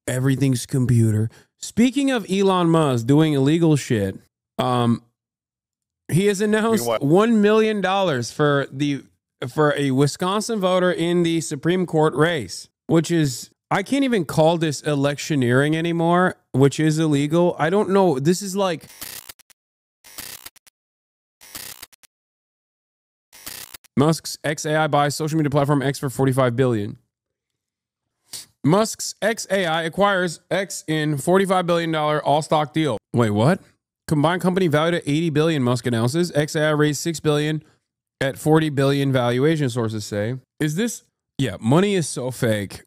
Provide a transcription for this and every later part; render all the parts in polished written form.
Everything's computer. Speaking of Elon Musk doing illegal shit, he has announced $1 million for a Wisconsin voter in the Supreme Court race, which is, I can't even call this electioneering anymore, which is illegal. I don't know. This is like, Musk's XAI buys social media platform X for $45 billion. Musk's XAI acquires X in $45 billion all-stock deal. Wait, what? Combined company valued at $80 billion, Musk announces. XAI raised $6 billion at $40 billion valuation, sources say. Is this... Yeah, money is so fake.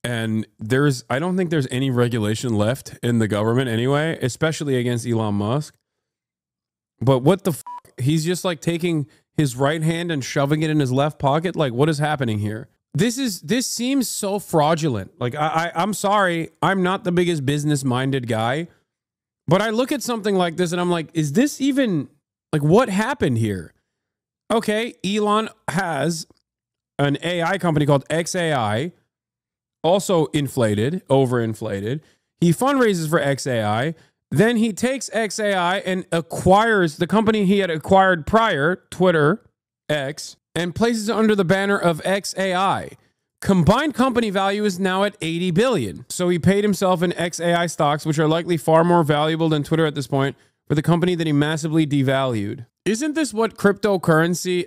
And I don't think there's any regulation left in the government anyway, especially against Elon Musk. But what the f***? He's just like taking his right hand and shoving it in his left pocket? Like, what is happening here? This seems so fraudulent. Like, I'm sorry, I'm not the biggest business-minded guy, but I look at something like this and I'm like, is this even, like, what happened here? Okay, Elon has an AI company called XAI, also overinflated. He fundraises for XAI. Then he takes XAI and acquires the company he had acquired prior, Twitter, X, and places it under the banner of XAI. Combined company value is now at $80 billion. So he paid himself in XAI stocks, which are likely far more valuable than Twitter at this point, for the company that he massively devalued. Isn't this what cryptocurrency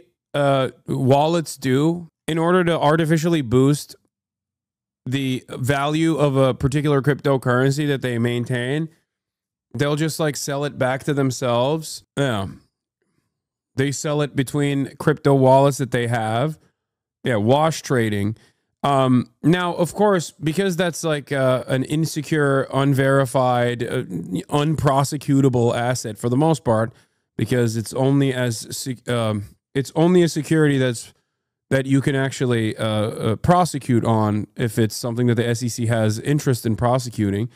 wallets do in order to artificially boost the value of a particular cryptocurrency that they maintain? They'll just like sell it back to themselves. Yeah. They sell it between crypto wallets that they have. Yeah, wash trading. Now, of course, because that's like an insecure, unverified, unprosecutable asset for the most part, because it's only a security that you can actually prosecute on if it's something that the SEC has interest in prosecuting,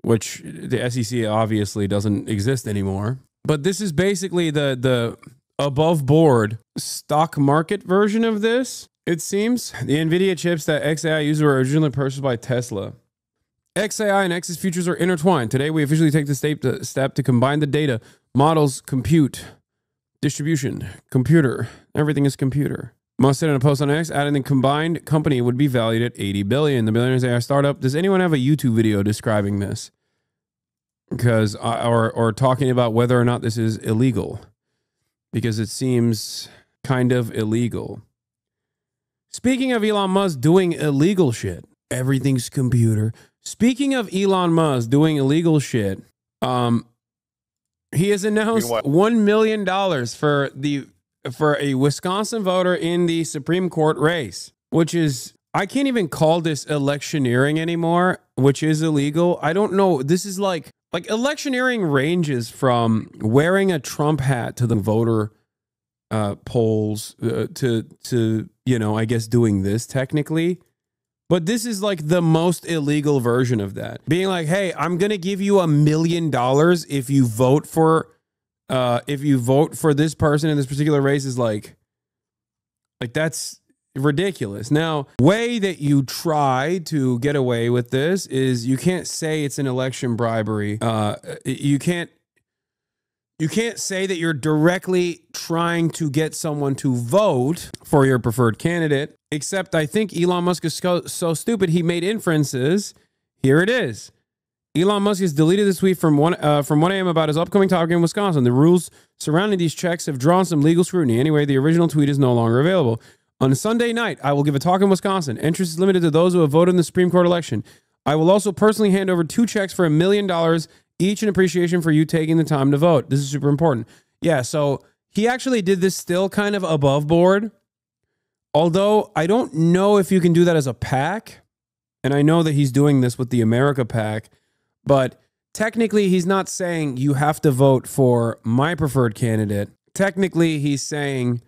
which the SEC obviously doesn't exist anymore. But this is basically the above board stock market version of this, it seems. The NVIDIA chips that XAI used were originally purchased by Tesla. XAI and X's futures are intertwined. Today, we officially take the step to combine the data, models, compute, distribution, computer. Everything is computer. Musk said in a post on X, adding the combined company would be valued at $80 billion. The billionaire's AI startup. Does anyone have a YouTube video describing this? Because or talking about whether or not this is illegal, because it seems kind of illegal. Speaking of Elon Musk doing illegal shit, everything's computer. Speaking of Elon Musk doing illegal shit, he has announced $1 million for a Wisconsin voter in the Supreme Court race, which is, I can't even call this electioneering anymore, which is illegal. I don't know. This is like electioneering ranges from wearing a Trump hat to the voter polls to you know, I guess doing this technically. But this is like the most illegal version of that. Being like, hey, I'm going to give you $1 million if you vote for this person in this particular race, is like that's ridiculous. Now, way that you try to get away with this is you can't say it's an election bribery. You can't say that you're directly trying to get someone to vote for your preferred candidate, except I think Elon Musk is so stupid he made inferences. Here it is. Elon Musk has deleted this tweet from 1 a.m. about his upcoming talk in Wisconsin. The rules surrounding these checks have drawn some legal scrutiny. Anyway, the original tweet is no longer available. On Sunday night, I will give a talk in Wisconsin. Interest is limited to those who have voted in the Supreme Court election. I will also personally hand over 2 checks for $1 million each in appreciation for you taking the time to vote. This is super important. Yeah, so he actually did this still kind of above board. Although I don't know if you can do that as a PAC. And I know that he's doing this with the America PAC. But technically, he's not saying you have to vote for my preferred candidate. Technically, he's saying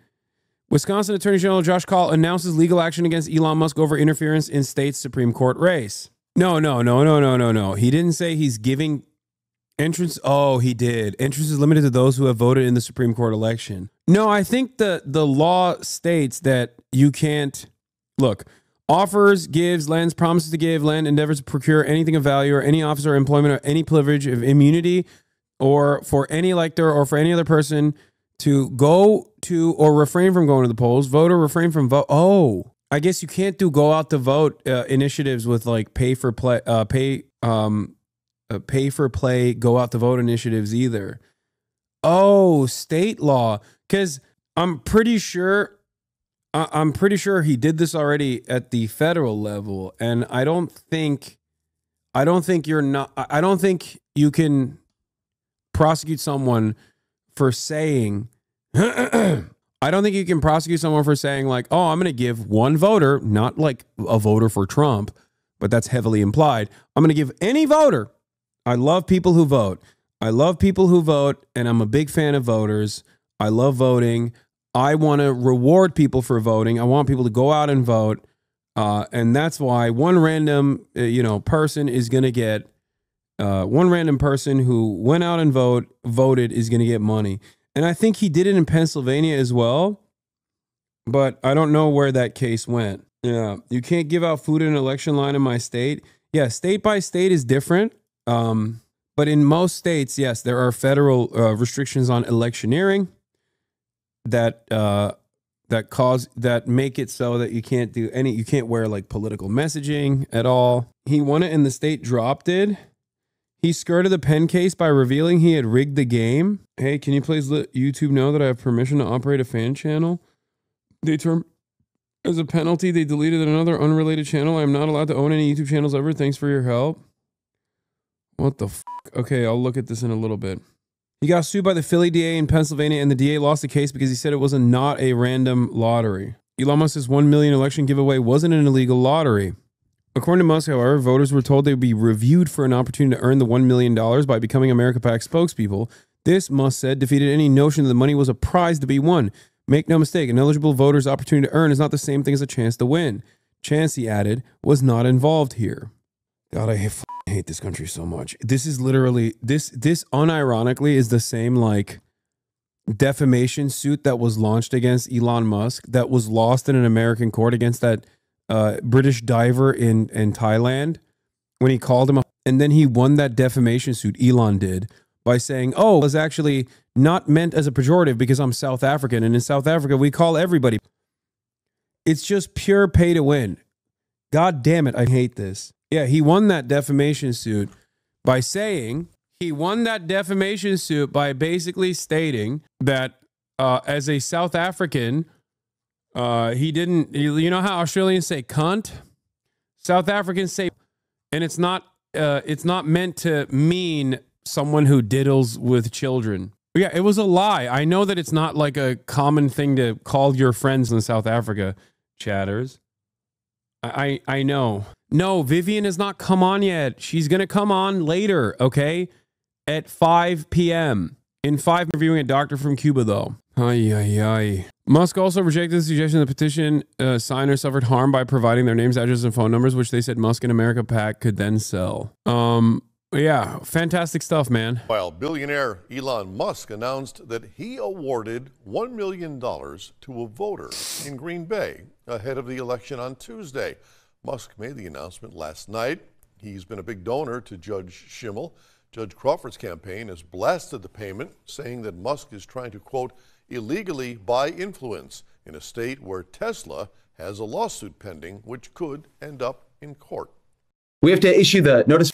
Wisconsin Attorney General Josh Kaul announces legal action against Elon Musk over interference in state's Supreme Court race. No. He didn't say he's giving entrance. Oh, he did. Entrance is limited to those who have voted in the Supreme Court election. No, I think the law states that you can't. Look, offers, gives, lends, promises to give, lend, endeavors to procure anything of value or any office or employment or any privilege of immunity or for any elector or for any other person to go to or refrain from going to the polls, vote or refrain from vote. Oh, I guess you can't do go out to vote initiatives with like pay for play, pay for play, go out to vote initiatives either. Oh, state law. Because I'm pretty sure he did this already at the federal level, and I don't think you can prosecute someone for saying I don't think you can prosecute someone for saying like, oh, I'm going to give one voter, not like a voter for Trump, but that's heavily implied. I'm going to give any voter. I love people who vote. I love people who vote, and I'm a big fan of voters. I love voting. I want to reward people for voting. I want people to go out and vote. And that's why one random, person is going to get, one random person who went out and voted is going to get money. And I think he did it in Pennsylvania as well, but I don't know where that case went. Yeah, you can't give out food in an election line in my state. Yeah, state by state is different. But in most states, yes, there are federal restrictions on electioneering that make it so that you can't wear like political messaging at all. He won it and the state dropped it. He skirted the Penn case by revealing he had rigged the game. Hey, can you please let YouTube know that I have permission to operate a fan channel? They term as a penalty, they deleted another unrelated channel. I am not allowed to own any YouTube channels ever. Thanks for your help. What the f***? Okay, I'll look at this in a little bit. He got sued by the Philly DA in Pennsylvania, and the DA lost the case because he said it was not a random lottery. Elon Musk's 1 million election giveaway wasn't an illegal lottery. According to Musk, however, voters were told they would be reviewed for an opportunity to earn the $1 million by becoming America PAC spokespeople. This, Musk said, defeated any notion that the money was a prize to be won. Make no mistake, an eligible voter's opportunity to earn is not the same thing as a chance to win. Chance, he added, was not involved here. God, I hate this country so much. This is literally, this unironically is the same like defamation suit that was launched against Elon Musk that was lost in an American court against that British diver in Thailand when he called him up. And then he won that defamation suit, Elon did, by saying, oh, it was actually not meant as a pejorative because I'm South African. And in South Africa, we call everybody. It's just pure pay to win. God damn it, I hate this. Yeah, he won that defamation suit by saying, basically stating that as a South African, he didn't, you know how Australians say cunt? South Africans say, and it's not meant to mean someone who diddles with children. But yeah, it was a lie. I know that it's not like a common thing to call your friends in South Africa chatters. I know. No, Vivian has not come on yet. She's going to come on later, okay? At 5 p.m. In 5, interviewing a doctor from Cuba, though. Ay, ay, ay. Musk also rejected the suggestion that the petition signers suffered harm by providing their names, addresses, and phone numbers, which they said Musk and America PAC could then sell. Yeah, fantastic stuff, man. While billionaire Elon Musk announced that he awarded $1 million to a voter in Green Bay ahead of the election on Tuesday. Musk made the announcement last night. He's been a big donor to Judge Schimmel. Judge Crawford's campaign has blasted the payment, saying that Musk is trying to, quote, illegally buy influence in a state where Tesla has a lawsuit pending, which could end up in court. We have to issue the notice.